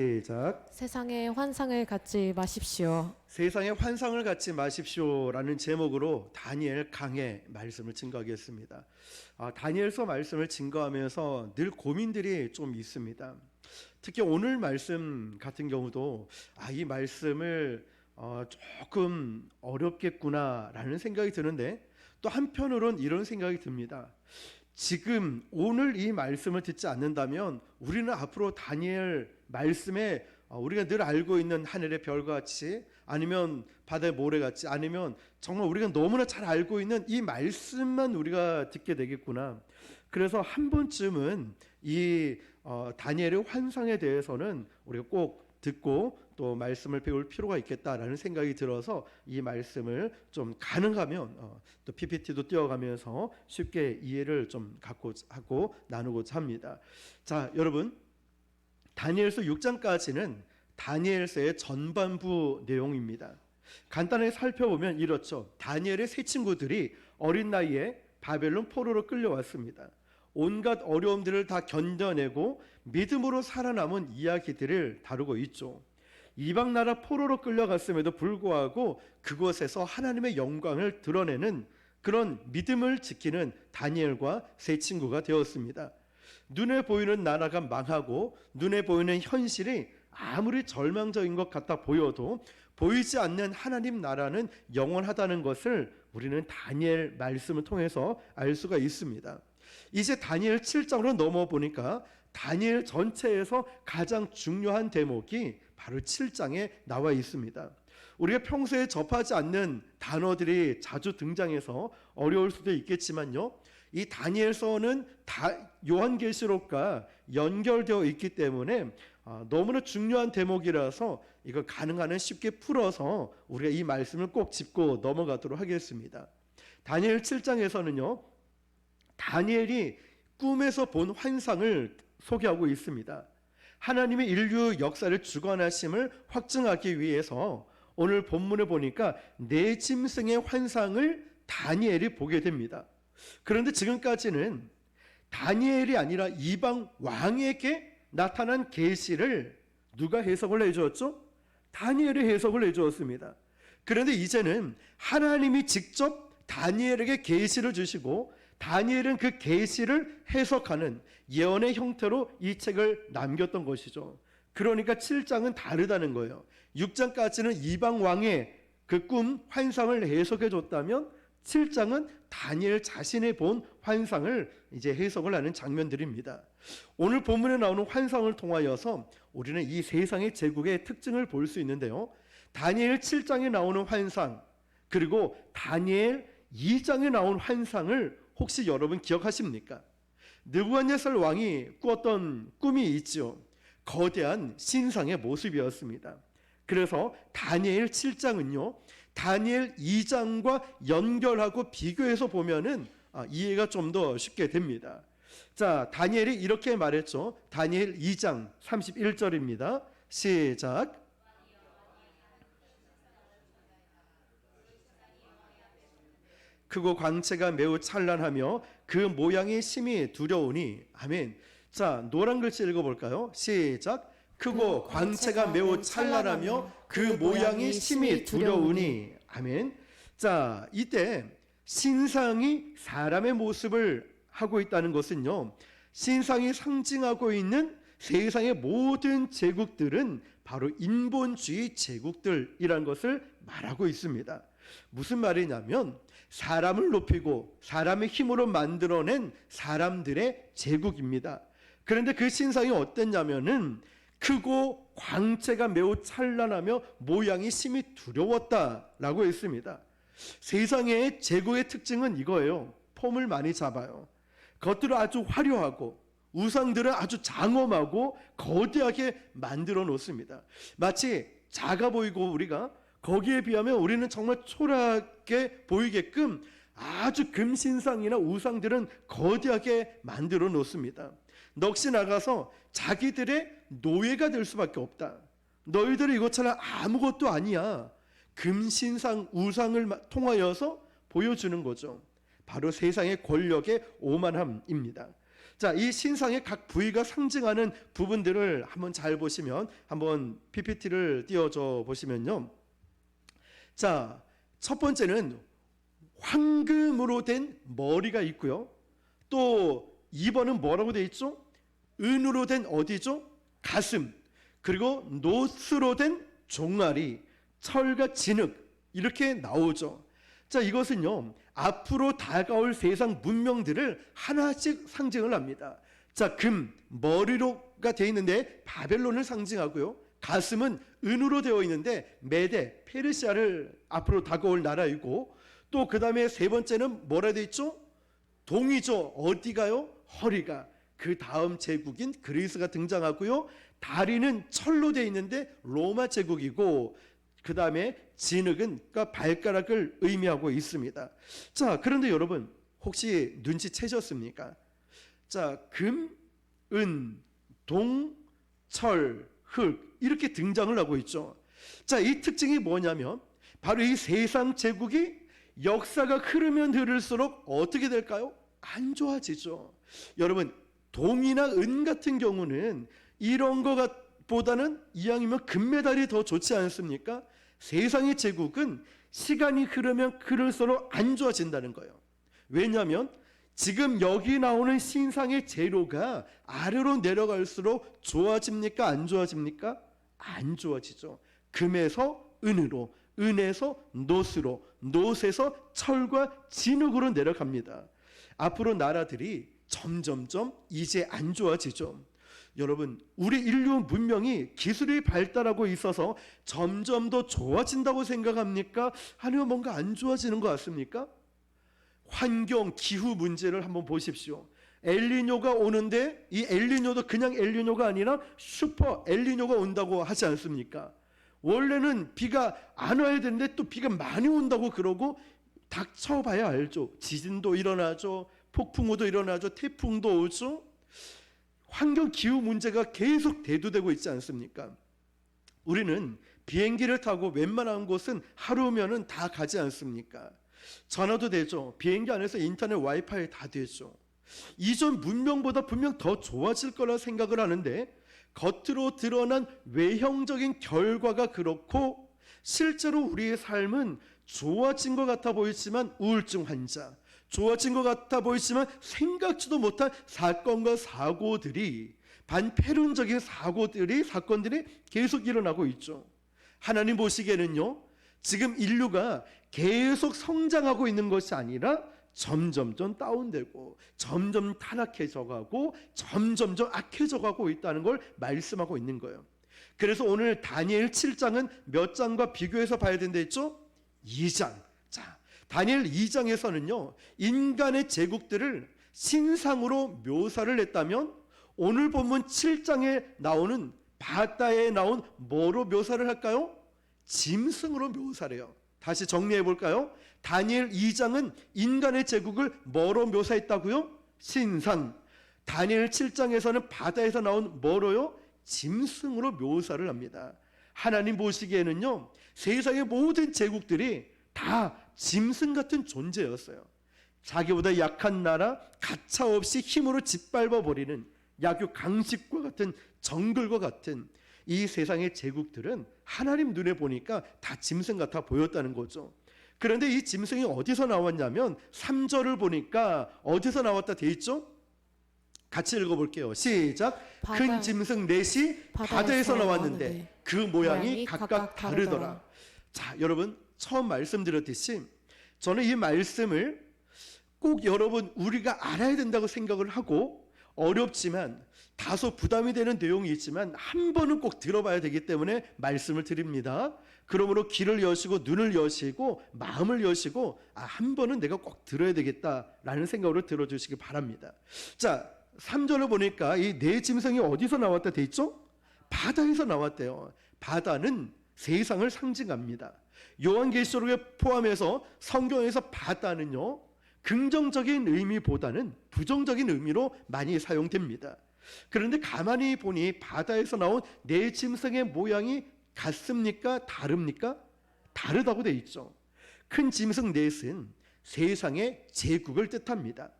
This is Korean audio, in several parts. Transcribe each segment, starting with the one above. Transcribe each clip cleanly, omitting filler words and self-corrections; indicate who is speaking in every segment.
Speaker 1: 시작.
Speaker 2: 세상의 환상을 갖지 마십시오.
Speaker 1: 세상의 환상을 갖지 마십시오라는 제목으로 다니엘 강의 말씀을 증거하겠습니다. 다니엘서 말씀을 증거하면서 늘 고민들이 좀 있습니다. 특히 오늘 말씀 같은 경우도 이 말씀을 조금 어렵겠구나라는 생각이 드는데 또 한편으론 이런 생각이 듭니다. 지금 오늘 이 말씀을 듣지 않는다면 우리는 앞으로 다니엘 말씀에 우리가 늘 알고 있는 하늘의 별같이 아니면 바다의 모래같이 아니면 정말 우리가 너무나 잘 알고 있는 이 말씀만 우리가 듣게 되겠구나. 그래서 한 번쯤은 이 다니엘의 환상에 대해서는 우리가 꼭 듣고 또 말씀을 배울 필요가 있겠다라는 생각이 들어서 이 말씀을 좀 가능하면 또 PPT도 띄워가면서 쉽게 이해를 좀 갖고 하고 나누고자 합니다. 자, 여러분, 다니엘서 6장까지는 다니엘서의 전반부 내용입니다. 간단하게 살펴보면 이렇죠. 다니엘의 세 친구들이 어린 나이에 바벨론 포로로 끌려왔습니다. 온갖 어려움들을 다 견뎌내고 믿음으로 살아남은 이야기들을 다루고 있죠. 이방 나라 포로로 끌려갔음에도 불구하고 그곳에서 하나님의 영광을 드러내는 그런 믿음을 지키는 다니엘과 세 친구가 되었습니다. 눈에 보이는 나라가 망하고 눈에 보이는 현실이 아무리 절망적인 것 같아 보여도 보이지 않는 하나님 나라는 영원하다는 것을 우리는 다니엘 말씀을 통해서 알 수가 있습니다. 이제 다니엘 7장으로 넘어 보니까 다니엘 전체에서 가장 중요한 대목이 바로 7장에 나와 있습니다. 우리가 평소에 접하지 않는 단어들이 자주 등장해서 어려울 수도 있겠지만요, 이 다니엘서는 요한계시록과 연결되어 있기 때문에 너무나 중요한 대목이라서 이거 가능한 한 쉽게 풀어서 우리가 이 말씀을 꼭 짚고 넘어가도록 하겠습니다. 다니엘 7장에서는요, 다니엘이 꿈에서 본 환상을 소개하고 있습니다. 하나님의 인류 역사를 주관하심을 확증하기 위해서 오늘 본문을 보니까 네 짐승의 환상을 다니엘이 보게 됩니다. 그런데 지금까지는 다니엘이 아니라 이방 왕에게 나타난 계시를 누가 해석을 해주었죠? 다니엘이 해석을 해주었습니다. 그런데 이제는 하나님이 직접 다니엘에게 계시를 주시고 다니엘은 그 계시를 해석하는 예언의 형태로 이 책을 남겼던 것이죠. 그러니까 7장은 다르다는 거예요. 6장까지는 이방 왕의 그 꿈 환상을 해석해 줬다면 7장은 다니엘 자신이 본 환상을 이제 해석을 하는 장면들입니다. 오늘 본문에 나오는 환상을 통하여서 우리는 이 세상의 제국의 특징을 볼 수 있는데요. 다니엘 7장에 나오는 환상, 그리고 다니엘 2장에 나온 환상을 혹시 여러분 기억하십니까? 느부갓네살 왕이 꾸었던 꿈이 있죠. 거대한 신상의 모습이었습니다. 그래서 다니엘 7장은요, 다니엘 2장과 연결하고 비교해서 보면은 이해가 좀 더 쉽게 됩니다. 자, 다니엘이 이렇게 말했죠. 다니엘 2장 31절입니다. 시작. 크고 광채가 매우 찬란하며 그 모양이 심히 두려우니. 아멘. 자, 노란 글씨 읽어볼까요? 시작. 크고 광채가 매우 찬란하며 그 모양이 심히 두려우니. 아멘. 자, 이때 신상이 사람의 모습을 하고 있다는 것은요, 신상이 상징하고 있는 세상의 모든 제국들은 바로 인본주의 제국들이라는 것을 말하고 있습니다. 무슨 말이냐면 사람을 높이고 사람의 힘으로 만들어낸 사람들의 제국입니다. 그런데 그 신상이 어땠냐면은 크고 광채가 매우 찬란하며 모양이 심히 두려웠다라고 했습니다. 세상의 제국의 특징은 이거예요. 폼을 많이 잡아요. 겉으로 아주 화려하고 우상들은 아주 장엄하고 거대하게 만들어 놓습니다. 마치 작아 보이고 우리가 거기에 비하면 우리는 정말 초라하게 보이게끔 아주 금신상이나 우상들은 거대하게 만들어 놓습니다. 넋이 나가서 자기들의 노예가 될 수밖에 없다. 너희들은 이것처럼 아무것도 아니야. 금신상 우상을 통하여서 보여주는 거죠. 바로 세상의 권력의 오만함입니다. 자, 이 신상의 각 부위가 상징하는 부분들을 한번 잘 보시면, 한번 PPT를 띄워줘 보시면요. 자, 첫 번째는 황금으로 된 머리가 있고요. 또 2번은 뭐라고 돼 있죠? 은으로 된 어디죠? 가슴. 그리고 노스로 된 종아리, 철과 진흙, 이렇게 나오죠. 자, 이것은요, 앞으로 다가올 세상 문명들을 하나씩 상징을 합니다. 자, 금, 머리로가 되어 있는데 바벨론을 상징하고요. 가슴은 은으로 되어 있는데 메데, 페르시아를 앞으로 다가올 나라이고, 또 그 다음에 세 번째는 뭐라 되어 있죠? 동이죠. 어디가요? 허리가. 그 다음 제국인 그리스가 등장하고요. 다리는 철로 되어 있는데 로마 제국이고, 그 다음에 진흙은 그러니까 발가락을 의미하고 있습니다. 자, 그런데 여러분 혹시 눈치채셨습니까? 자, 금, 은, 동, 철, 흙 이렇게 등장을 하고 있죠. 자, 이 특징이 뭐냐면 바로 이 세상 제국이 역사가 흐르면 흐를수록 어떻게 될까요? 안 좋아지죠. 여러분, 동이나 은 같은 경우는 이런 것보다는 이왕이면 금메달이 더 좋지 않습니까? 세상의 제국은 시간이 흐르면 흐를수록 안 좋아진다는 거예요. 왜냐하면 지금 여기 나오는 신상의 재료가 아래로 내려갈수록 좋아집니까? 안 좋아집니까? 안 좋아지죠. 금에서 은으로, 은에서 노스로, 노스에서 철과 진흙으로 내려갑니다. 앞으로 나라들이 점점점 이제 안 좋아지죠. 여러분, 우리 인류 문명이 기술이 발달하고 있어서 점점 더 좋아진다고 생각합니까? 아니면 뭔가 안 좋아지는 것 같습니까? 환경, 기후 문제를 한번 보십시오. 엘니뇨가 오는데 이 엘니뇨도 그냥 엘니뇨가 아니라 슈퍼 엘니뇨가 온다고 하지 않습니까? 원래는 비가 안 와야 되는데 또 비가 많이 온다고 그러고 닥쳐봐야 알죠. 지진도 일어나죠. 폭풍우도 일어나죠. 태풍도 오죠. 환경 기후 문제가 계속 대두되고 있지 않습니까? 우리는 비행기를 타고 웬만한 곳은 하루면은 다 가지 않습니까? 전화도 되죠. 비행기 안에서 인터넷 와이파이 다 되죠. 이전 문명보다 분명 더 좋아질 거라 생각을 하는데 겉으로 드러난 외형적인 결과가 그렇고 실제로 우리의 삶은 좋아진 것 같아 보이지만 우울증 환자, 좋아진 것 같아 보이지만 생각지도 못한 사건과 사고들이 반패륜적인 사건들이 계속 일어나고 있죠. 하나님 보시기에는요, 지금 인류가 계속 성장하고 있는 것이 아니라 점점점 다운되고 점점 타락해져 가고 점점점 악해져 가고 있다는 걸 말씀하고 있는 거예요. 그래서 오늘 다니엘 7장은 몇 장과 비교해서 봐야 된다 했죠? 2장. 자, 다니엘 2장에서는요, 인간의 제국들을 신상으로 묘사를 했다면 오늘 본문 7장에 나오는 바다에 나온 뭐로 묘사를 할까요? 짐승으로 묘사를 해요. 다시 정리해 볼까요? 다니엘 2장은 인간의 제국을 뭐로 묘사했다고요? 신상. 다니엘 7장에서는 바다에서 나온 뭐로요? 짐승으로 묘사를 합니다. 하나님 보시기에는요, 세상의 모든 제국들이 다 짐승 같은 존재였어요. 자기보다 약한 나라 가차없이 힘으로 짓밟아 버리는 약육 강식과 같은 정글과 같은 이 세상의 제국들은 하나님 눈에 보니까 다 짐승 같아 보였다는 거죠. 그런데 이 짐승이 어디서 나왔냐면 3절을 보니까 어디서 나왔다 돼 있죠? 같이 읽어볼게요. 시작. 큰 짐승 넷이 바다에서 나왔는데 그 모양이 각각 다르더라. 자, 여러분, 처음 말씀드렸듯이 저는 이 말씀을 꼭 여러분 우리가 알아야 된다고 생각을 하고, 어렵지만 다소 부담이 되는 내용이 있지만 한 번은 꼭 들어봐야 되기 때문에 말씀을 드립니다. 그러므로 귀를 여시고 눈을 여시고 마음을 여시고 한 번은 내가 꼭 들어야 되겠다라는 생각으로 들어주시기 바랍니다. 자, 3절을 보니까 이 네 짐승이 어디서 나왔다 돼 있죠? 바다에서 나왔대요. 바다는 세상을 상징합니다. 요한계시록에 포함해서 성경에서 바다는요, 긍정적인 의미보다는 부정적인 의미로 많이 사용됩니다. 그런데 가만히 보니 바다에서 나온 네 짐승의 모양이 같습니까? 다릅니까? 다르다고 돼 있죠. 큰 짐승 넷은 세상의 제국을 뜻합니다.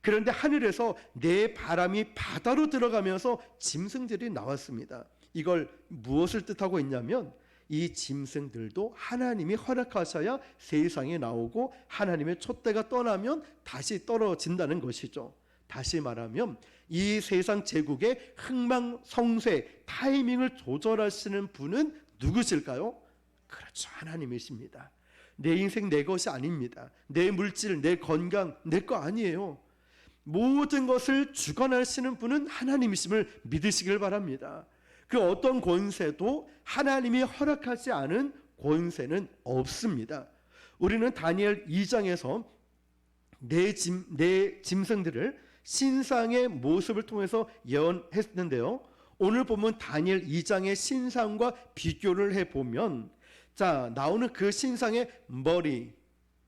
Speaker 1: 그런데 하늘에서 내 바람이 바다로 들어가면서 짐승들이 나왔습니다. 이걸 무엇을 뜻하고 있냐면 이 짐승들도 하나님이 허락하셔야 세상에 나오고 하나님의 촛대가 떠나면 다시 떨어진다는 것이죠. 다시 말하면 이 세상 제국의 흥망성쇠 타이밍을 조절하시는 분은 누구실까요? 그렇죠, 하나님이십니다. 내 인생 내 것이 아닙니다. 내 물질, 내 건강 내 거 아니에요. 모든 것을 주관하시는 분은 하나님이심을 믿으시길 바랍니다. 그 어떤 권세도 하나님이 허락하지 않은 권세는 없습니다. 우리는 다니엘 2장에서 내 짐승들을 신상의 모습을 통해서 예언했는데요. 오늘 보면 다니엘 2장의 신상과 비교를 해보면 자, 나오는 그 신상의 머리,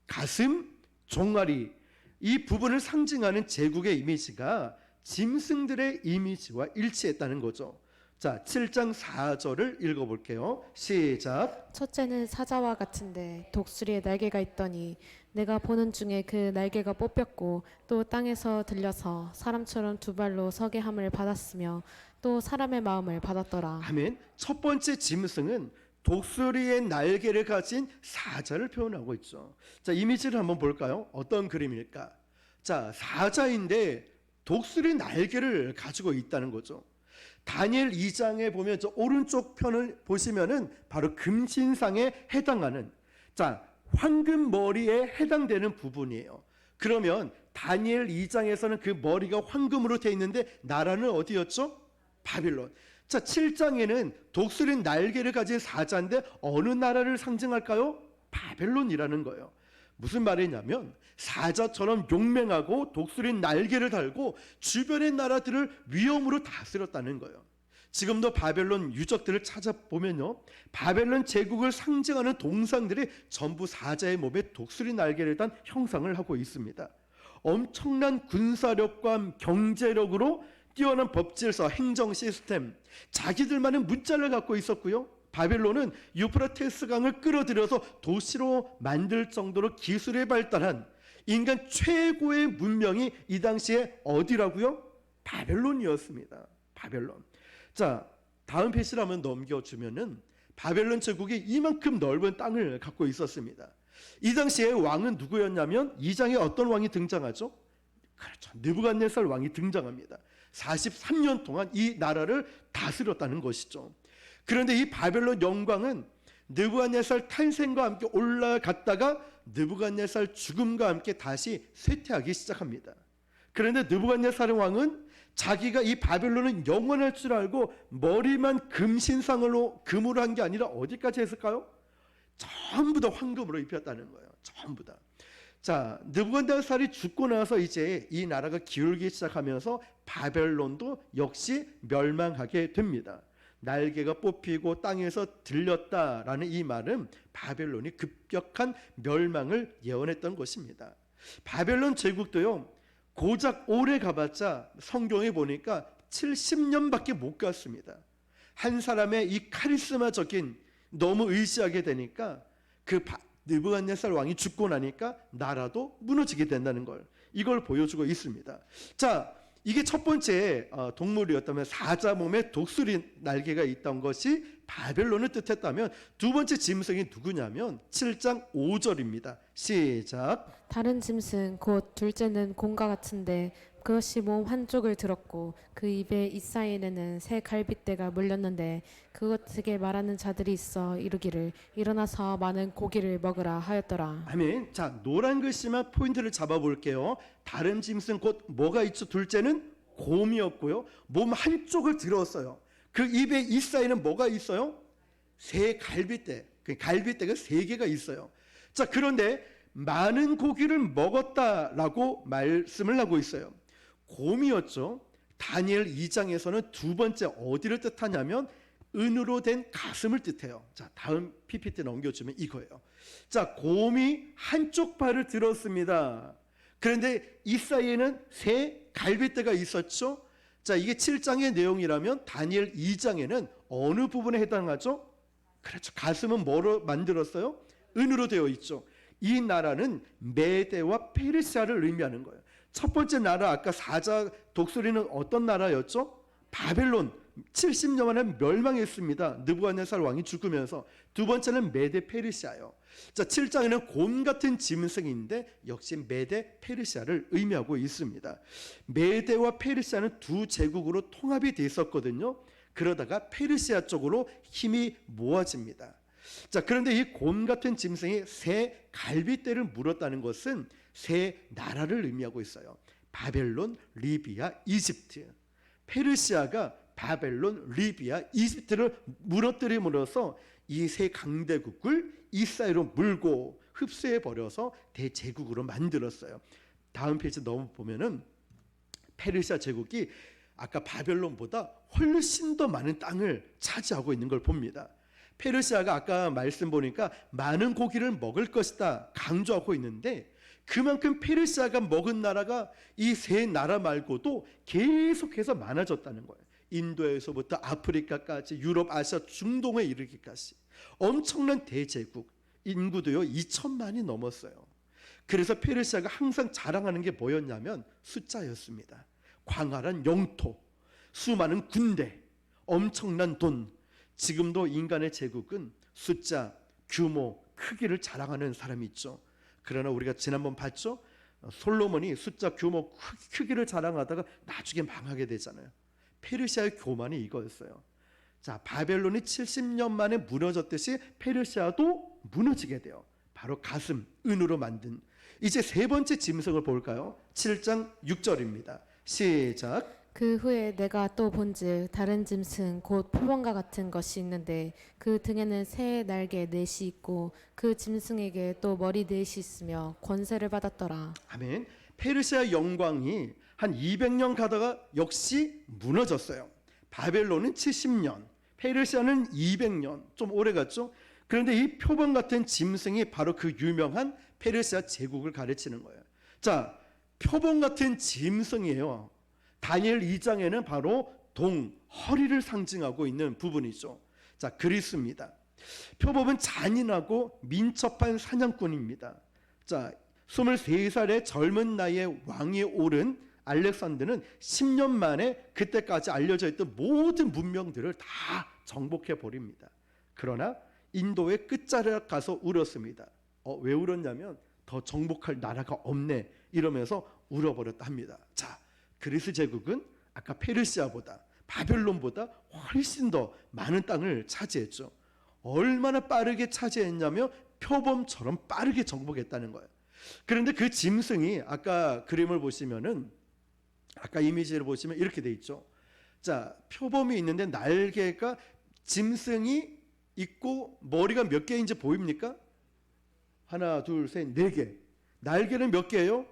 Speaker 1: 가슴, 종아리 이 부분을 상징하는 제국의 이미지가 짐승들의 이미지와 일치했다는 거죠. 자, 7장 4절을 읽어볼게요. 시작.
Speaker 2: 첫째는 사자와 같은데 독수리의 날개가 있더니 내가 보는 중에 그 날개가 뽑혔고 또 땅에서 들려서 사람처럼 두 발로 서게 함을 받았으며 또 사람의 마음을 받았더라.
Speaker 1: 아멘. 첫 번째 짐승은 독수리의 날개를 가진 사자를 표현하고 있죠. 자, 이미지를 한번 볼까요? 어떤 그림일까? 자, 사자인데 독수리 날개를 가지고 있다는 거죠. 다니엘 2장에 보면 저 오른쪽 편을 보시면은 바로 금신상에 해당하는 자, 황금 머리에 해당되는 부분이에요. 그러면 다니엘 2장에서는 그 머리가 황금으로 되어 있는데 나라는 어디였죠? 바빌론. 자, 7장에는 독수리 날개를 가진 사자인데 어느 나라를 상징할까요? 바벨론이라는 거예요. 무슨 말이냐면 사자처럼 용맹하고 독수리 날개를 달고 주변의 나라들을 위엄으로 다스렸다는 거예요. 지금도 바벨론 유적들을 찾아보면요, 바벨론 제국을 상징하는 동상들이 전부 사자의 몸에 독수리 날개를 단 형상을 하고 있습니다. 엄청난 군사력과 경제력으로 뛰어난 법질서, 행정 시스템, 자기들만의 문자를 갖고 있었고요. 바벨론은 유프라테스 강을 끌어들여서 도시로 만들 정도로 기술에 발달한 인간 최고의 문명이 이 당시에 어디라고요? 바벨론이었습니다. 바벨론. 자, 다음 페이지를 한번 넘겨주면은 바벨론 제국이 이만큼 넓은 땅을 갖고 있었습니다. 이 당시에 왕은 누구였냐면 2장에 어떤 왕이 등장하죠? 그렇죠, 느부갓네살 왕이 등장합니다. 43년 동안 이 나라를 다스렸다는 것이죠. 그런데 이 바벨론 영광은 느부갓네살 탄생과 함께 올라갔다가 느부갓네살 죽음과 함께 다시 쇠퇴하기 시작합니다. 그런데 느부갓네살 왕은 자기가 이 바벨론은 영원할 줄 알고 머리만 금신상으로 금으로 한 게 아니라 어디까지 했을까요? 전부 다 황금으로 입혔다는 거예요. 전부 다. 자, 느부갓네살이 죽고 나서 이제 이 나라가 기울기 시작하면서 바벨론도 역시 멸망하게 됩니다. 날개가 뽑히고 땅에서 들렸다라는 이 말은 바벨론이 급격한 멸망을 예언했던 것입니다. 바벨론 제국도요, 고작 오래 가봤자 성경에 보니까 70년밖에 못 갔습니다. 한 사람의 이 카리스마적인 너무 의지하게 되니까 그 느부갓네살 왕이 죽고 나니까 나라도 무너지게 된다는 걸, 이걸 보여주고 있습니다. 자, 이게 첫 번째 동물이었다면 사자 몸에 독수리 날개가 있던 것이 바벨론을 뜻했다면 두 번째 짐승이 누구냐면 7장 5절입니다. 시작.
Speaker 2: 다른 짐승 곧 둘째는 곰과 같은데 그것이 몸 한쪽을 들었고 그 입에 이 사이에는 새 갈빗대가 물렸는데 그것에게 말하는 자들이 있어 이르기를 일어나서 많은 고기를 먹으라 하였더라.
Speaker 1: 아멘. 자, 노란 글씨만 포인트를 잡아볼게요. 다른 짐승 곧 뭐가 있죠? 둘째는 곰이었고요. 몸 한쪽을 들었어요. 그 입에 이 사이에는 뭐가 있어요? 새 갈빗대. 그 갈빗대가 3개가 있어요. 자, 그런데 많은 고기를 먹었다라고 말씀을 하고 있어요. 곰이었죠. 다니엘 2장에서는 두 번째 어디를 뜻하냐면 은으로 된 가슴을 뜻해요. 자, 다음 PPT 넘겨주면 이거예요. 자, 곰이 한쪽 발을 들었습니다. 그런데 이 사이에는 새 갈빗대가 있었죠. 자, 이게 7장의 내용이라면 다니엘 2장에는 어느 부분에 해당하죠? 그렇죠. 가슴은 뭐로 만들었어요? 은으로 되어 있죠. 이 나라는 메대와 페르시아를 의미하는 거예요. 첫 번째 나라 아까 사자 독수리는 어떤 나라였죠? 바벨론. 70년 만에 멸망했습니다. 느부갓네살 왕이 죽으면서. 두 번째는 메데 페르시아요. 자, 7장에는 곰 같은 짐승인데 역시 메데 페르시아를 의미하고 있습니다. 메데와 페르시아는 두 제국으로 통합이 돼 있었거든요. 그러다가 페르시아 쪽으로 힘이 모아집니다. 자, 그런데 이 곰 같은 짐승이 새 갈빗대를 물었다는 것은 새 나라를 의미하고 있어요. 바벨론, 리비아, 이집트. 페르시아가 바벨론, 리비아, 이집트를 무너뜨림으로써 이 세 강대국을 이 사이로 물고 흡수해 버려서 대제국으로 만들었어요. 다음 페이지 넘어보면은 페르시아 제국이 아까 바벨론보다 훨씬 더 많은 땅을 차지하고 있는 걸 봅니다. 페르시아가 아까 말씀 보니까 많은 고기를 먹을 것이다 강조하고 있는데 그만큼 페르시아가 먹은 나라가 이 세 나라 말고도 계속해서 많아졌다는 거예요. 인도에서부터 아프리카까지 유럽, 아시아, 중동에 이르기까지 엄청난 대제국, 인구도요 2천만이 넘었어요. 그래서 페르시아가 항상 자랑하는 게 뭐였냐면 숫자였습니다. 광활한 영토, 수많은 군대, 엄청난 돈. 지금도 인간의 제국은 숫자, 규모, 크기를 자랑하는 사람이 있죠. 그러나 우리가 지난번 봤죠? 솔로몬이 숫자, 규모, 크기를 자랑하다가 나중에 망하게 되잖아요. 페르시아의 교만이 이거였어요. 자, 바벨론이 70년 만에 무너졌듯이 페르시아도 무너지게 돼요. 바로 가슴, 은으로 만든. 이제 세 번째 짐승을 볼까요? 7장 6절입니다. 시작.
Speaker 2: 그 후에 내가 또 본즉 다른 짐승 곧 표범과 같은 것이 있는데 그 등에는 새 날개 넷이 있고 그 짐승에게 또 머리 넷이 있으며 권세를 받았더라.
Speaker 1: 아멘. 페르시아 영광이 한 200년 가다가 역시 무너졌어요. 바벨론은 70년, 페르시아는 200년, 좀 오래 갔죠. 그런데 이 표범 같은 짐승이 바로 그 유명한 페르시아 제국을 가르치는 거예요. 자, 표범 같은 짐승이에요. 다니엘 2장에는 바로 허리를 상징하고 있는 부분이죠. 자, 그리스입니다. 표범은 잔인하고 민첩한 사냥꾼입니다. 자, 23살의 젊은 나이에 왕위에 오른 알렉산더는 10년 만에 그때까지 알려져 있던 모든 문명들을 다 정복해 버립니다. 그러나 인도의 끝자락 가서 울었습니다. 왜 울었냐면 더 정복할 나라가 없네 이러면서 울어버렸다 합니다. 자, 그리스 제국은 아까 페르시아보다 바벨론보다 훨씬 더 많은 땅을 차지했죠. 얼마나 빠르게 차지했냐면 표범처럼 빠르게 정복했다는 거예요. 그런데 그 짐승이 아까 그림을 보시면은 아까 이미지를 보시면 이렇게 돼 있죠. 자, 표범이 있는데 날개가 짐승이 있고 머리가 몇 개인지 보입니까? 하나, 둘, 셋, 네 개. 날개는 몇 개예요?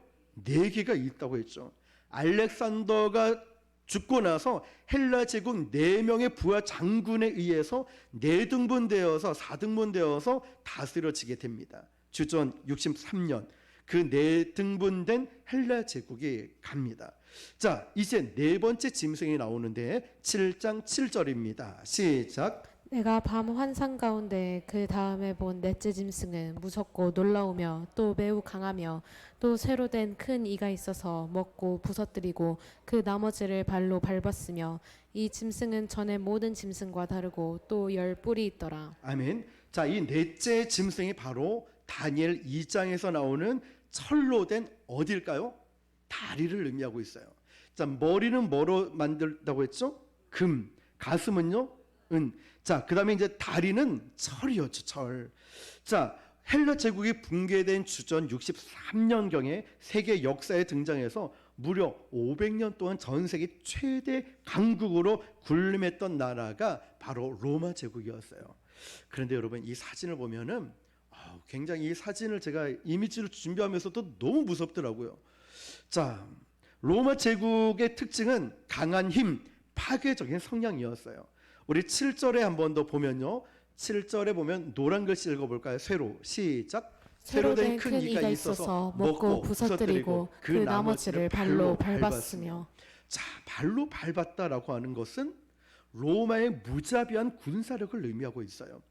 Speaker 1: 네 개가 있다고 했죠. 알렉산더가 죽고 나서 헬라 제국 4명의 부하 장군에 의해서 4등분되어서 4등분되어서 다스려지게 됩니다. 주전 63년 그 4등분된 헬라 제국이 갑니다. 자, 이제 네 번째 짐승이 나오는데 7장 7절입니다. 시작.
Speaker 2: 내가 밤 환상 가운데 그 다음에 본 넷째 짐승은 무섭고 놀라우며 또 매우 강하며 또 새로 된 큰 이가 있어서 먹고 부서뜨리고 그 나머지를 발로 밟았으며 이 짐승은 전에 모든 짐승과 다르고 또 10뿔이 있더라.
Speaker 1: 아멘. 자, 이 넷째 짐승이 바로 다니엘 2장에서 나오는 철로 된 어딜까요? 다리를 의미하고 있어요. 자, 머리는 뭐로 만들다고 했죠? 금. 가슴은요? 은. 자, 그다음에 이제 다리는 철이었죠. 철. 자, 헬라 제국이 붕괴된 주전 63년경에 세계 역사에 등장해서 무려 500년 동안 전 세계 최대 강국으로 군림했던 나라가 바로 로마 제국이었어요. 그런데 여러분 이 사진을 보면은 굉장히 이 사진을 제가 이미지를 준비하면서도 너무 무섭더라고요. 자, 로마 제국의 특징은 강한 힘, 파괴적인 성향이었어요. 우리 7절에 한 번 더 보면요. 7절에 보면 노란 글씨 읽어볼까요? 쇠로. 시작.
Speaker 2: 새로 된 큰 이가 있어서 먹고 부서뜨리고 그 나머지를 발로 밟았으며.
Speaker 1: 자, 발로 밟았다라고 하는 것은 로마의 무자비한 군사력을 의미하고 있어요.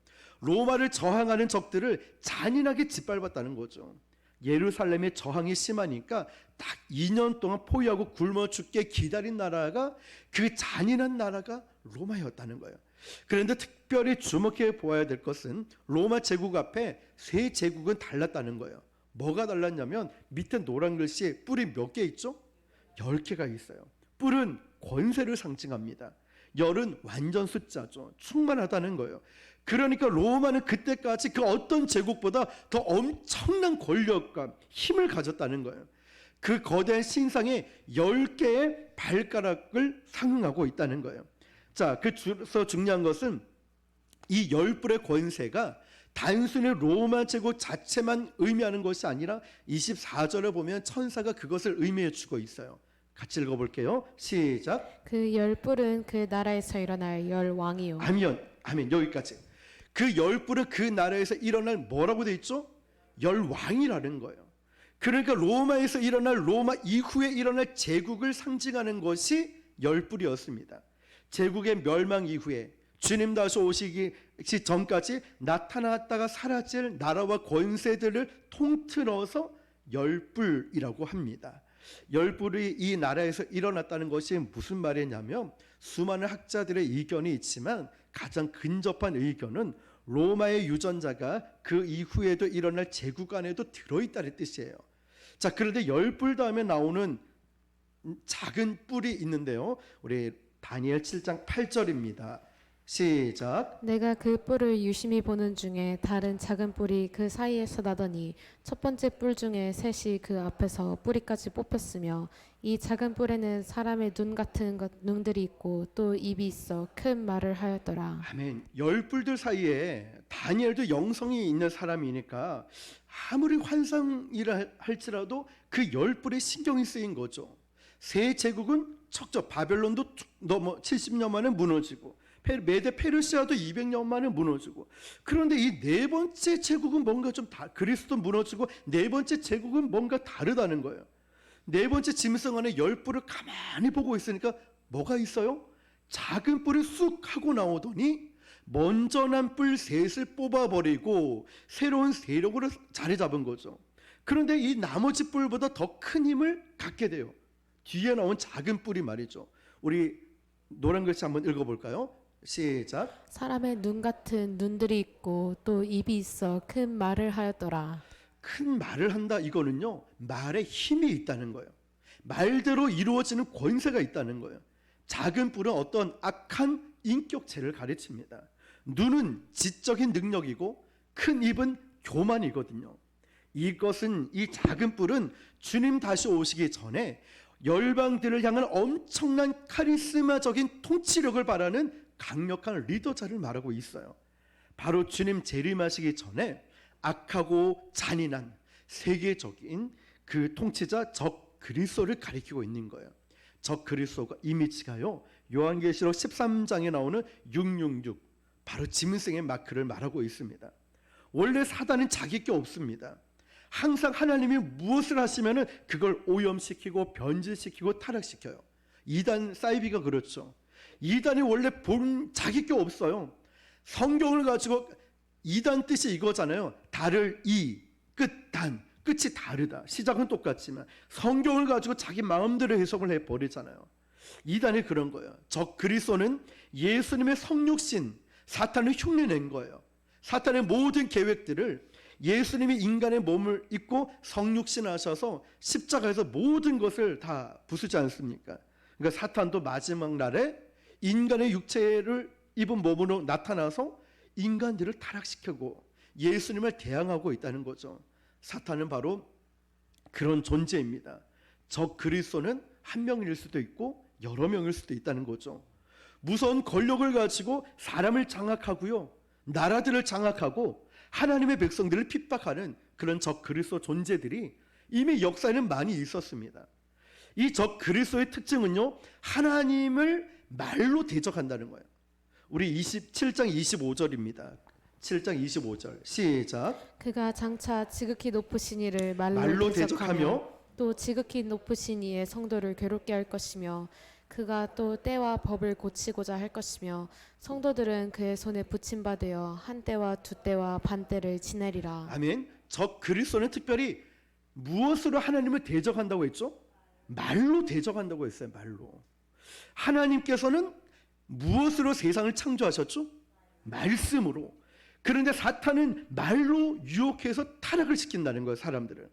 Speaker 1: 로마를 저항하는 적들을 잔인하게 짓밟았다는 거죠. 예루살렘의 저항이 심하니까 딱 2년 동안 포위하고 굶어 죽게 기다린 나라가, 그 잔인한 나라가 로마였다는 거예요. 그런데 특별히 주목해 보아야 될 것은 로마 제국 앞에 세 제국은 달랐다는 거예요. 뭐가 달랐냐면 밑에 노란 글씨에 뿔이 몇 개 있죠? 10개가 있어요. 뿔은 권세를 상징합니다. 열은 완전 숫자죠. 충만하다는 거예요. 그러니까 로마는 그때까지 그 어떤 제국보다 더 엄청난 권력과 힘을 가졌다는 거예요. 그 거대한 신상에 10개의 발가락을 상응하고 있다는 거예요. 자, 그래서 중요한 것은 이 10뿔의 권세가 단순히 로마 제국 자체만 의미하는 것이 아니라 24절에 보면 천사가 그것을 의미해 주고 있어요. 같이 읽어볼게요. 시작.
Speaker 2: 그 열 뿔은 그 나라에서 일어날 열 왕이요.
Speaker 1: 아멘. 여기까지. 그 10뿔은 그 나라에서 일어날 뭐라고 돼 있죠? 열 왕이라는 거예요. 그러니까 로마에서 일어날, 로마 이후에 일어날 제국을 상징하는 것이 10뿔이었습니다. 제국의 멸망 이후에 주님 다시 오시기 전까지 나타났다가 사라질 나라와 권세들을 통틀어서 10뿔이라고 합니다. 10뿔이 이 나라에서 일어났다는 것이 무슨 말이냐면, 수많은 학자들의 의견이 있지만 가장 근접한 의견은 로마의 유전자가 그 이후에도 일어날 제국 안에도 들어있다는 뜻이에요. 자, 그런데 10뿔 다음에 나오는 작은 뿔이 있는데요, 우리 다니엘 7장 8절입니다. 시작.
Speaker 2: 내가 그 뿔을 유심히 보는 중에 다른 작은 뿔이 그 사이에서 나더니 첫 번째 뿔 중에 셋이 그 앞에서 뿌리까지 뽑혔으며 이 작은 뿔에는 사람의 눈 같은 눈들이 있고 또 입이 있어 큰 말을 하였더라.
Speaker 1: 아멘. 10뿔들 사이에 다니엘도 영성이 있는 사람이니까 아무리 환상이라 할지라도 그 10뿔에 신경이 쓰인 거죠. 세 제국은 척적, 바벨론도 넘어 70년 만에 무너지고 메데 페르시아도 200년 만에 무너지고, 그런데 이 네 번째 제국은 뭔가 좀 그리스도 무너지고 네 번째 제국은 뭔가 다르다는 거예요. 네 번째 짐승 안에 10뿔을 가만히 보고 있으니까 뭐가 있어요? 작은 뿔이 쑥 하고 나오더니 먼저 난 뿔 셋을 뽑아버리고 새로운 세력으로 자리 잡은 거죠. 그런데 이 나머지 뿔보다 더 큰 힘을 갖게 돼요. 뒤에 나온 작은 뿔이 말이죠. 우리 노란 글씨 한번 읽어볼까요? 시작.
Speaker 2: 사람의 눈 같은 눈들이 있고 또 입이 있어 큰 말을 하였더라.
Speaker 1: 큰 말을 한다, 이거는요, 말에 힘이 있다는 거예요. 말대로 이루어지는 권세가 있다는 거예요. 작은 뿔은 어떤 악한 인격체를 가르칩니다. 눈은 지적인 능력이고 큰 입은 교만이거든요. 이것은, 이 작은 뿔은 주님 다시 오시기 전에 열방들을 향한 엄청난 카리스마적인 통치력을 바라는 강력한 리더자를 말하고 있어요. 바로 주님 재림하시기 전에 악하고 잔인한 세계적인 그 통치자 적 그리스도를 가리키고 있는 거예요. 적 그리스도가 이미지가요, 요한계시록 13장에 나오는 666, 바로 짐승의 마크를 말하고 있습니다. 원래 사단은 자기 게 없습니다. 항상 하나님이 무엇을 하시면은 그걸 오염시키고 변질시키고 타락시켜요. 이단 사이비가 그렇죠. 이단이 원래 본 자기 게 없어요. 성경을 가지고 이단 뜻이 이거잖아요. 달을 이, 끝, 단, 끝이 다르다. 시작은 똑같지만 성경을 가지고 자기 마음대로 해석을 해버리잖아요. 이단이 그런 거예요. 적 그리스도는 예수님의 성육신, 사탄을 흉내낸 거예요. 사탄의 모든 계획들을 예수님이 인간의 몸을 입고 성육신 하셔서 십자가에서 모든 것을 다 부수지 않습니까? 그러니까 사탄도 마지막 날에 인간의 육체를 입은 몸으로 나타나서 인간들을 타락시키고 예수님을 대항하고 있다는 거죠. 사탄은 바로 그런 존재입니다. 적 그리스도는 한 명일 수도 있고 여러 명일 수도 있다는 거죠. 무서운 권력을 가지고 사람을 장악하고요, 나라들을 장악하고 하나님의 백성들을 핍박하는 그런 적 그리스도 존재들이 이미 역사에는 많이 있었습니다. 이 적 그리스도의 특징은요, 하나님을 말로 대적한다는 거예요. 우리 27장 25절입니다. 7장 25절 시작.
Speaker 2: 그가 장차 지극히 높으신 이를 말로
Speaker 1: 말로
Speaker 2: 대적하며
Speaker 1: 대적하며
Speaker 2: 또 지극히 높으신 이의 성도를 괴롭게 할 것이며 그가 또 때와 법을 고치고자 할 것이며 성도들은 그의 손에 붙임받으어 한 때와 두 때와 반 때를 지내리라.
Speaker 1: 아멘. 적 그리스도는 특별히 무엇으로 하나님을 대적한다고 했죠? 말로 대적한다고 했어요. 말로. 하나님께서는 무엇으로 세상을 창조하셨죠? 말씀으로. 그런데 사탄은 말로 유혹해서 타락을 시킨다는 거예요. 사람들을.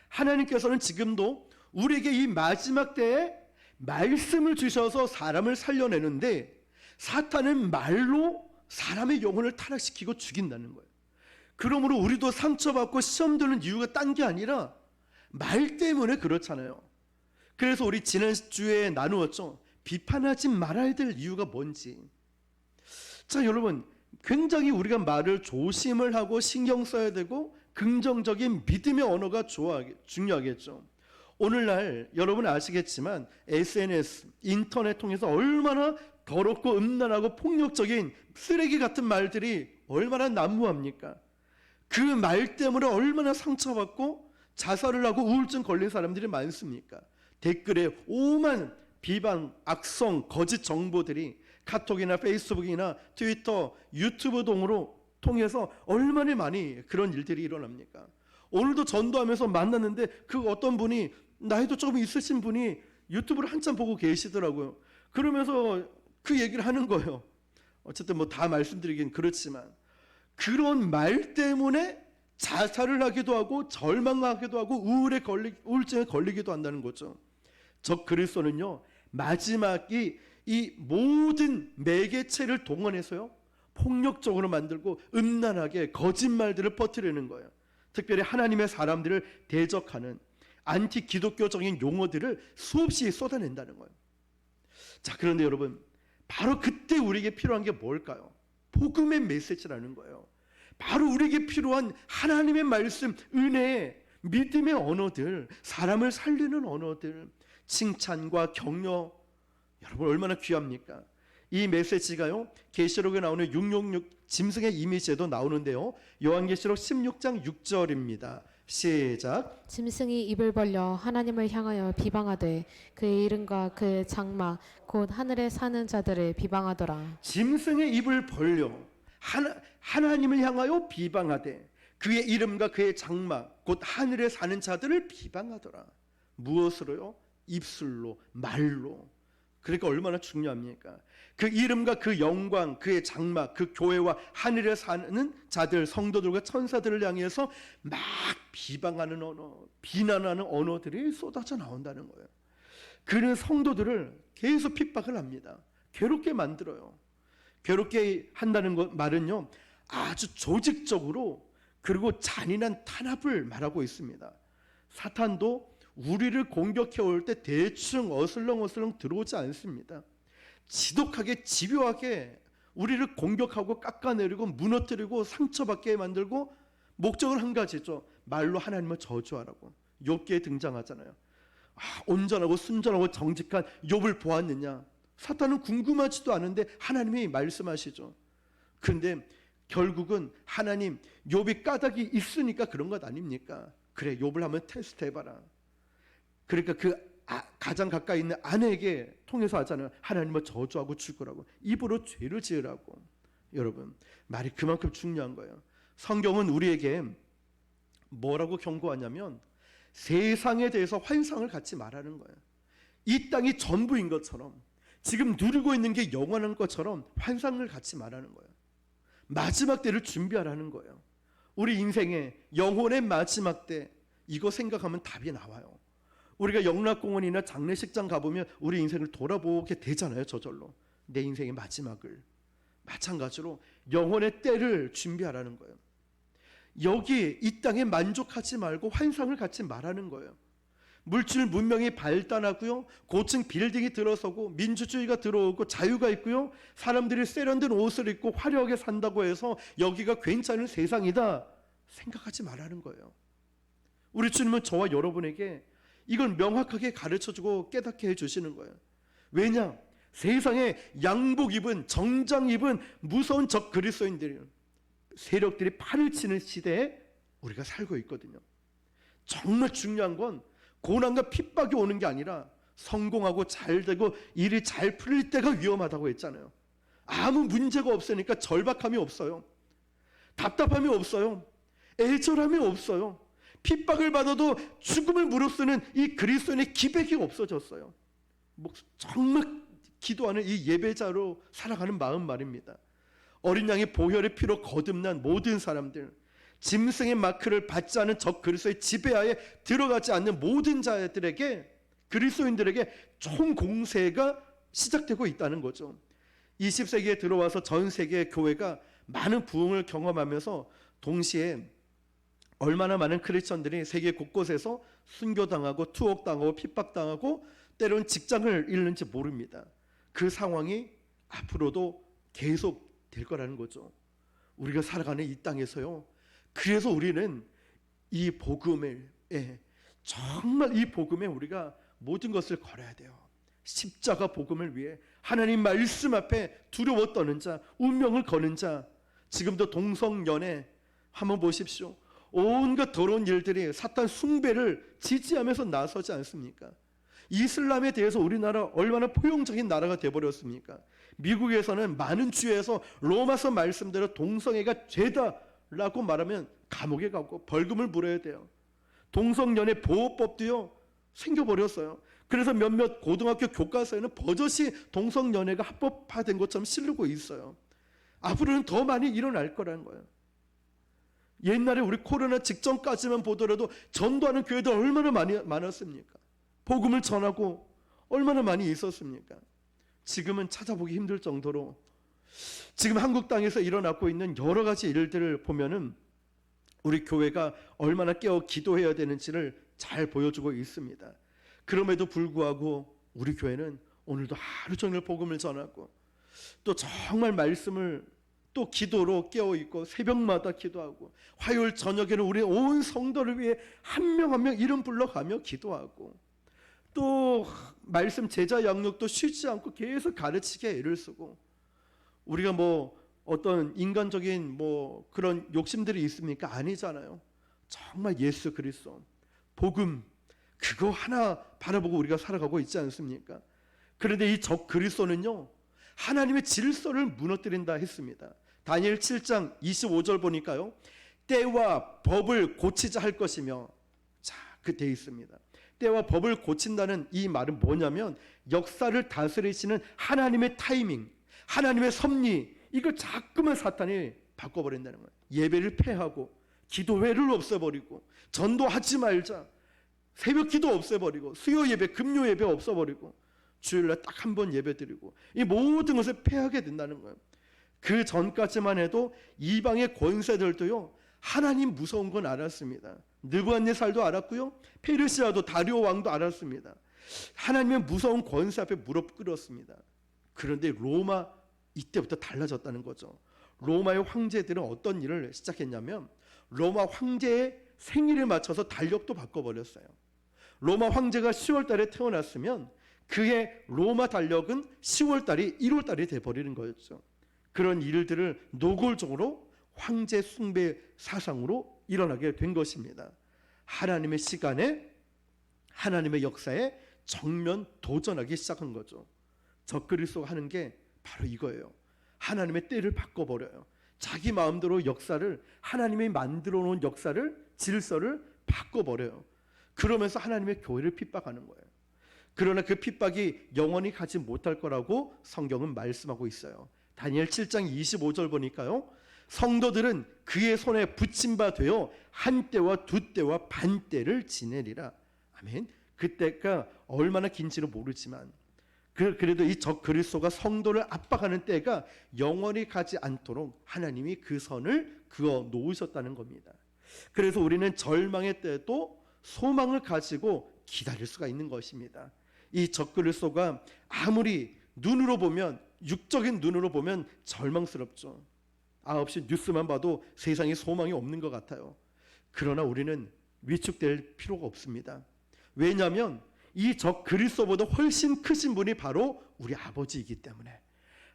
Speaker 1: 하나님께서는 지금도 우리에게 이 마지막 때에 말씀을 주셔서 사람을 살려내는데, 사탄은 말로 사람의 영혼을 타락시키고 죽인다는 거예요. 그러므로 우리도 상처받고 시험 드는 이유가 딴 게 아니라 말 때문에 그렇잖아요. 그래서 우리 지난주에 나누었죠. 비판하지 말아야 될 이유가 뭔지. 자, 여러분, 굉장히 우리가 말을 조심을 하고 신경 써야 되고 긍정적인 믿음의 언어가 중요하겠죠. 오늘날 여러분 아시겠지만 SNS, 인터넷 통해서 얼마나 더럽고 음란하고 폭력적인 쓰레기 같은 말들이 얼마나 난무합니까? 그 말 때문에 얼마나 상처받고 자살을 하고 우울증 걸린 사람들이 많습니까? 댓글에 오만 비방, 악성, 거짓 정보들이 카톡이나 페이스북이나 트위터, 유튜브 등으로 통해서 얼마나 많이 그런 일들이 일어납니까? 오늘도 전도하면서 만났는데 그 어떤 분이, 나이도 조금 있으신 분이 유튜브를 한참 보고 계시더라고요. 그러면서 그 얘기를 하는 거예요. 어쨌든 뭐 다 말씀드리긴 그렇지만 그런 말 때문에 자살을 하기도 하고 절망하기도 하고 우울증에 걸리기도 한다는 거죠. 적 그리스도는요, 마지막이 이 모든 매개체를 동원해서요 폭력적으로 만들고 음란하게 거짓말들을 퍼뜨리는 거예요. 특별히 하나님의 사람들을 대적하는 안티 기독교적인 용어들을 수없이 쏟아낸다는 거예요. 자, 그런데 여러분, 바로 그때 우리에게 필요한 게 뭘까요? 복음의 메시지라는 거예요. 바로 우리에게 필요한 하나님의 말씀, 은혜, 믿음의 언어들, 사람을 살리는 언어들, 칭찬과 격려, 여러분 얼마나 귀합니까? 이 메시지가요, 계시록에 나오는 666 짐승의 이미지에도 나오는데요, 요한계시록 16장 6절입니다. 시작.
Speaker 2: 짐승이 입을 벌려 하나님을 향하여 비방하되 그의 이름과 그의 장막 곧 하늘에 사는 자들을 비방하더라.
Speaker 1: 짐승의 입을 벌려 하나님을 향하여 비방하되 그의 이름과 그의 장막 곧 하늘에 사는 자들을 비방하더라. 무엇으로요? 입술로, 말로. 그러니까 얼마나 중요합니까? 그 이름과 그 영광, 그의 장막, 그 교회와 하늘에 사는 자들, 성도들과 천사들을 향해서 막 비방하는 언어, 비난하는 언어들이 쏟아져 나온다는 거예요. 그는 성도들을 계속 핍박을 합니다. 괴롭게 만들어요. 괴롭게 한다는 말은요, 아주 조직적으로 그리고 잔인한 탄압을 말하고 있습니다. 사탄도 우리를 공격해 올 때 대충 어슬렁어슬렁 들어오지 않습니다. 지독하게 집요하게 우리를 공격하고 깎아내리고 무너뜨리고 상처받게 만들고, 목적은 한 가지죠. 말로 하나님을 저주하라고. 욥기에 등장하잖아요. 온전하고 순전하고 정직한 욥을 보았느냐? 사탄은 궁금하지도 않은데 하나님이 말씀하시죠. 그런데 결국은 하나님, 욥이 까닭이 있으니까 그런 것 아닙니까? 그래, 욥을 한번 테스트해봐라. 그러니까 가장 가까이 있는 아내에게 통해서 하잖아요. 하나님을 저주하고 죽으라고, 입으로 죄를 지으라고. 여러분, 말이 그만큼 중요한 거예요. 성경은 우리에게 뭐라고 경고하냐면 세상에 대해서 환상을 갖지 말라는 거예요. 이 땅이 전부인 것처럼, 지금 누리고 있는 게 영원한 것처럼 환상을 갖지 말라는 거예요. 마지막 때를 준비하라는 거예요. 우리 인생의 영혼의 마지막 때, 이거 생각하면 답이 나와요. 우리가 영락공원이나 장례식장 가보면 우리 인생을 돌아보게 되잖아요. 저절로 내 인생의 마지막을. 마찬가지로 영혼의 때를 준비하라는 거예요. 여기 이 땅에 만족하지 말고 환상을 갖지 말라는 거예요. 물질 문명이 발달하고요, 고층 빌딩이 들어서고 민주주의가 들어오고 자유가 있고요, 사람들이 세련된 옷을 입고 화려하게 산다고 해서 여기가 괜찮은 세상이다 생각하지 말라는 거예요. 우리 주님은 저와 여러분에게 이걸 명확하게 가르쳐주고 깨닫게 해주시는 거예요. 왜냐? 세상에 양복 입은, 정장 입은 무서운 적 그리스도인들이, 세력들이 판을 치는 시대에 우리가 살고 있거든요. 정말 중요한 건 고난과 핍박이 오는 게 아니라 성공하고 잘 되고 일이 잘 풀릴 때가 위험하다고 했잖아요. 아무 문제가 없으니까 절박함이 없어요. 답답함이 없어요. 애절함이 없어요. 핍박을 받아도 죽음을 무릅쓰는 이 그리스도인의 기백이 없어졌어요. 정말 기도하는 이 예배자로 살아가는 마음 말입니다. 어린 양의 보혈의 피로 거듭난 모든 사람들, 짐승의 마크를 받지 않은 적 그리스도의 지배하에 들어가지 않는 모든 자들에게, 그리스도인들에게 총 공세가 시작되고 있다는 거죠. 20세기에 들어와서 전 세계의 교회가 많은 부흥을 경험하면서 동시에 얼마나 많은 크리스천들이 세계 곳곳에서 순교당하고 투옥당하고 핍박당하고 때로는 직장을 잃는지 모릅니다. 그 상황이 앞으로도 계속 될 거라는 거죠. 우리가 살아가는 이 땅에서요. 그래서 우리는 이 복음에, 정말 이 복음에 우리가 모든 것을 걸어야 돼요. 십자가 복음을 위해 하나님 말씀 앞에 두려워 떠는 자, 운명을 거는 자, 지금도 동성연애 한번 보십시오. 온갖 더러운 일들이 사탄 숭배를 지지하면서 나서지 않습니까? 이슬람에 대해서 우리나라 얼마나 포용적인 나라가 되어버렸습니까? 미국에서는 많은 주에서 로마서 말씀대로 동성애가 죄다라고 말하면 감옥에 가고 벌금을 물어야 돼요. 동성연애 보호법도요 생겨버렸어요. 그래서 몇몇 고등학교 교과서에는 버젓이 동성연애가 합법화된 것처럼 실리고 있어요. 앞으로는 더 많이 일어날 거라는 거예요. 옛날에 우리 코로나 직전까지만 보더라도 전도하는 교회들 얼마나 많았습니까? 복음을 전하고 얼마나 많이 있었습니까? 지금은 찾아보기 힘들 정도로 지금 한국 땅에서 일어나고 있는 여러 가지 일들을 보면은 우리 교회가 얼마나 깨어 기도해야 되는지를 잘 보여주고 있습니다. 그럼에도 불구하고 우리 교회는 오늘도 하루 종일 복음을 전하고 또 정말 말씀을 또 기도로 깨어있고 새벽마다 기도하고 화요일 저녁에는 우리 온 성도를 위해 한 명 한 명 이름 불러가며 기도하고 또 말씀 제자 양육도 쉬지 않고 계속 가르치게 애를 쓰고 우리가 어떤 인간적인 그런 욕심들이 있습니까? 아니잖아요. 정말 예수 그리스도 복음 그거 하나 바라보고 우리가 살아가고 있지 않습니까? 그런데 이 적 그리스도는요 하나님의 질서를 무너뜨린다 했습니다. 다니엘 7장 25절 보니까요 때와 법을 고치자 할 것이며 자, 그 돼 있습니다. 때와 법을 고친다는 이 말은 뭐냐면 역사를 다스리시는 하나님의 타이밍, 하나님의 섭리 이걸 자꾸만 사탄이 바꿔버린다는 거예요. 예배를 폐하고 기도회를 없애버리고 전도하지 말자, 새벽 기도 없애버리고 수요 예배, 금요 예배 없애버리고 주일날 딱 한 번 예배 드리고 이 모든 것을 폐하게 된다는 거예요. 그 전까지만 해도 이방의 권세들도요 하나님 무서운 건 알았습니다. 느부갓네살도 알았고요 페르시아도 다리오 왕도 알았습니다. 하나님의 무서운 권세 앞에 무릎 꿇었습니다. 그런데 로마 이때부터 달라졌다는 거죠. 로마의 황제들은 어떤 일을 시작했냐면 로마 황제의 생일에 맞춰서 달력도 바꿔버렸어요. 로마 황제가 10월 달에 태어났으면 그의 로마 달력은 10월 달이 1월 달이 돼버리는 거였죠. 그런 일들을 노골적으로 황제 숭배 사상으로 일어나게 된 것입니다. 하나님의 시간에 하나님의 역사에 정면 도전하기 시작한 거죠. 적그리스도가 하는 게 바로 이거예요. 하나님의 때를 바꿔버려요. 자기 마음대로 역사를 하나님이 만들어 놓은 역사를 질서를 바꿔버려요. 그러면서 하나님의 교회를 핍박하는 거예요. 그러나 그 핍박이 영원히 가지 못할 거라고 성경은 말씀하고 있어요. 다니엘 7장 25절 보니까요 성도들은 그의 손에 붙임 바 되어 한 때와 두 때와 반 때를 지내리라. 아멘. 그 때가 얼마나 긴지는 모르지만 그래도 이 적 그리스도가 성도를 압박하는 때가 영원히 가지 않도록 하나님이 그 선을 그어 놓으셨다는 겁니다. 그래서 우리는 절망의 때도 소망을 가지고 기다릴 수가 있는 것입니다. 이 적 그리스도가 아무리 눈으로 보면 육적인 눈으로 보면 절망스럽죠. 9시 뉴스만 봐도 세상에 소망이 없는 것 같아요. 그러나 우리는 위축될 필요가 없습니다. 왜냐하면 이 적 그리스도보다 훨씬 크신 분이 바로 우리 아버지이기 때문에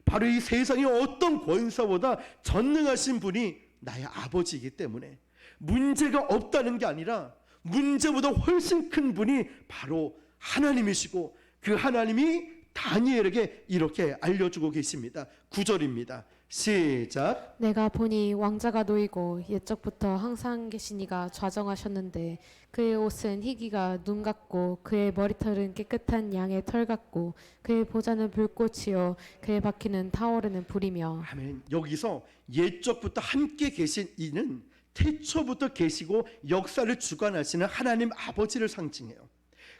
Speaker 1: 바로 이 세상의 어떤 권사보다 전능하신 분이 나의 아버지이기 때문에 문제가 없다는 게 아니라 문제보다 훨씬 큰 분이 바로 하나님이시고 그 하나님이 다니엘에게 이렇게 알려주고 계십니다. 9절입니다. 시작.
Speaker 2: 내가 보니 왕자가 놓이고 옛적부터 항상 계시니가 좌정하셨는데 그의 옷은 희기가 눈 같고 그의 머리털은 깨끗한 양의 털 같고 그의 보좌는 불꽃이요 그의 바퀴는 타오르는 불이며.
Speaker 1: 아멘. 여기서 옛적부터 함께 계신 이는 태초부터 계시고 역사를 주관하시는 하나님 아버지를 상징해요.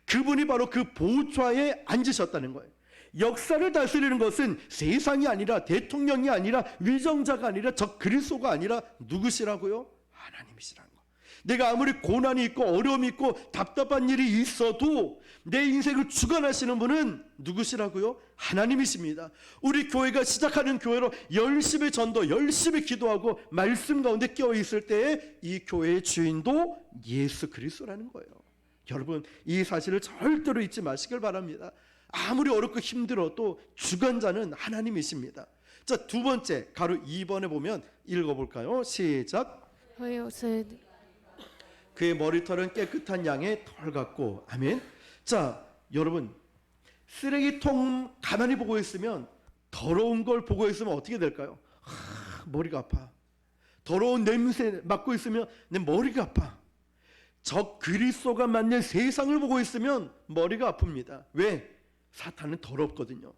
Speaker 1: 그분이 바로 그 보좌에 앉으셨다는 거예요. 역사를 다스리는 것은 세상이 아니라 대통령이 아니라 위정자가 아니라 저 그리스도가 아니라 누구시라고요? 하나님이시라는 거. 내가 아무리 고난이 있고 어려움이 있고 답답한 일이 있어도 내 인생을 주관하시는 분은 누구시라고요? 하나님이십니다. 우리 교회가 시작하는 교회로 열심히 전도, 열심히 기도하고 말씀 가운데 끼어 있을 때에 이 교회의 주인도 예수 그리스도라는 거예요. 여러분, 이 사실을 절대로 잊지 마시길 바랍니다. 아무리 어렵고 힘들어도 주관자는 하나님이십니다. 자, 두 번째 가로 2번에 보면 읽어볼까요? 시작.
Speaker 2: 그의 옷은
Speaker 1: 그의 머리털은 깨끗한 양의 털 같고. 아멘. 자, 여러분, 쓰레기통 가만히 보고 있으면, 더러운 걸 보고 있으면 어떻게 될까요? 머리가 아파. 더러운 냄새 맡고 있으면 내 머리가 아파. 저 그리스도가 만든 세상을 보고 있으면 머리가 아픕니다. 왜? 사탄은 더럽거든요.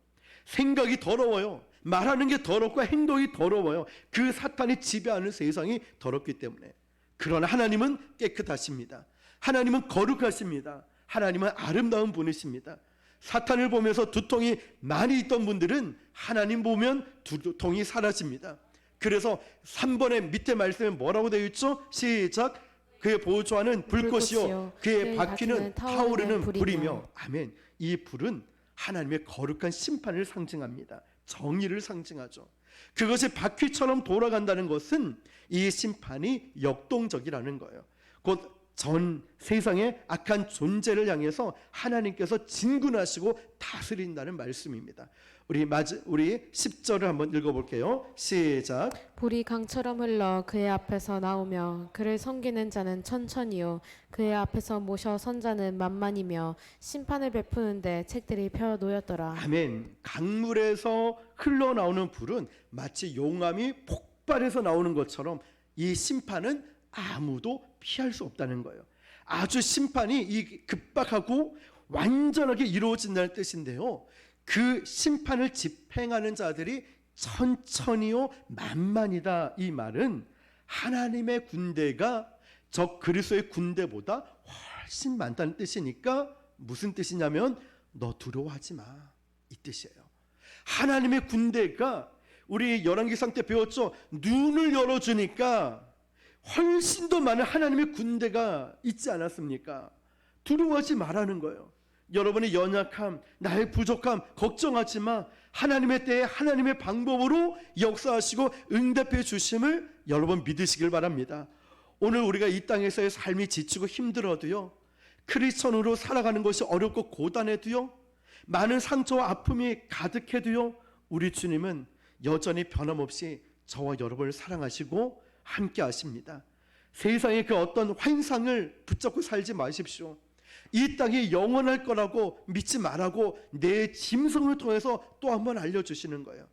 Speaker 1: 생각이 더러워요. 말하는 게 더럽고 행동이 더러워요. 그 사탄이 지배하는 세상이 더럽기 때문에. 그러나 하나님은 깨끗하십니다. 하나님은 거룩하십니다. 하나님은 아름다운 분이십니다. 사탄을 보면서 두통이 많이 있던 분들은 하나님 보면 두통이 사라집니다. 그래서 3번의 밑에 말씀에 뭐라고 되어 있죠? 시작. 그의 보좌는 불꽃이요 그의 바퀴는 타오르는 불이며. 아멘. 이 불은 하나님의 거룩한 심판을 상징합니다. 정의를 상징하죠. 그것이 바퀴처럼 돌아간다는 것은 이 심판이 역동적이라는 거예요. 곧 전 세상의 악한 존재를 향해서 하나님께서 진군하시고 다스린다는 말씀입니다. 우리 10절을 한번 읽어볼게요. 시작.
Speaker 2: 불이 강처럼 흘러 그의 앞에서 나오며 그를 섬기는 자는 천천히요 그의 앞에서 모셔 선 자는 만만이며 심판을 베푸는데 책들이 펴 놓였더라.
Speaker 1: 아멘. 강물에서 흘러나오는 불은 마치 용암이 폭발해서 나오는 것처럼 이 심판은 아무도 피할 수 없다는 거예요. 아주 심판이 급박하고 완전하게 이루어진다는 뜻인데요. 그 심판을 집행하는 자들이 천천히요 만만이다. 이 말은 하나님의 군대가 저 그리스도의 군대보다 훨씬 많다는 뜻이니까 무슨 뜻이냐면 너 두려워하지 마, 이 뜻이에요. 하나님의 군대가 우리 열왕기상 때 배웠죠. 눈을 열어주니까 훨씬 더 많은 하나님의 군대가 있지 않았습니까? 두려워하지 말라는 거예요. 여러분의 연약함, 나의 부족함 걱정하지 마. 하나님의 때에 하나님의 방법으로 역사하시고 응답해 주심을 여러분 믿으시길 바랍니다. 오늘 우리가 이 땅에서의 삶이 지치고 힘들어도요, 크리스천으로 살아가는 것이 어렵고 고단해도요, 많은 상처와 아픔이 가득해도요, 우리 주님은 여전히 변함없이 저와 여러분을 사랑하시고 함께 하십니다. 세상의 그 어떤 환상을 붙잡고 살지 마십시오. 이 땅이 영원할 거라고 믿지 말라고 내 짐승을 통해서 또 한 번 알려주시는 거예요.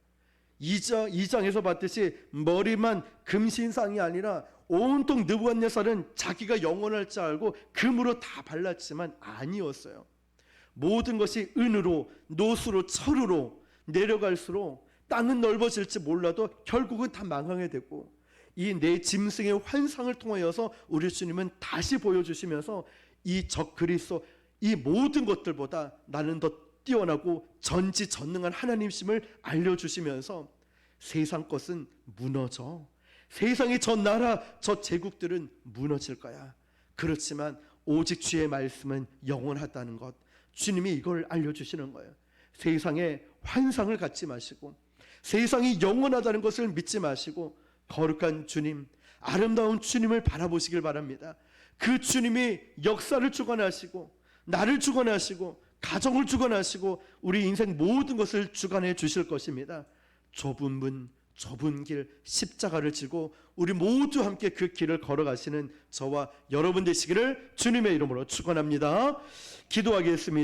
Speaker 1: 2장에서 봤듯이 머리만 금신상이 아니라 온통 느부갓네살은 자기가 영원할 줄 알고 금으로 다 발랐지만 아니었어요. 모든 것이 은으로 노수로 철으로 내려갈수록 땅은 넓어질지 몰라도 결국은 다 망하게 되고, 이 내 짐승의 환상을 통하여서 우리 주님은 다시 보여주시면서 이 적 그리스도, 이 모든 것들보다 나는 더 뛰어나고 전지전능한 하나님심을 알려주시면서 세상 것은 무너져, 세상의 저 나라 저 제국들은 무너질 거야. 그렇지만 오직 주의 말씀은 영원하다는 것, 주님이 이걸 알려주시는 거예요. 세상의 환상을 갖지 마시고 세상이 영원하다는 것을 믿지 마시고 거룩한 주님, 아름다운 주님을 바라보시길 바랍니다. 그 주님이 역사를 주관하시고 나를 주관하시고 가정을 주관하시고 우리 인생 모든 것을 주관해 주실 것입니다. 좁은 문, 좁은 길, 십자가를 지고 우리 모두 함께 그 길을 걸어가시는 저와 여러분 되시기를 주님의 이름으로 축원합니다. 기도하겠습니다.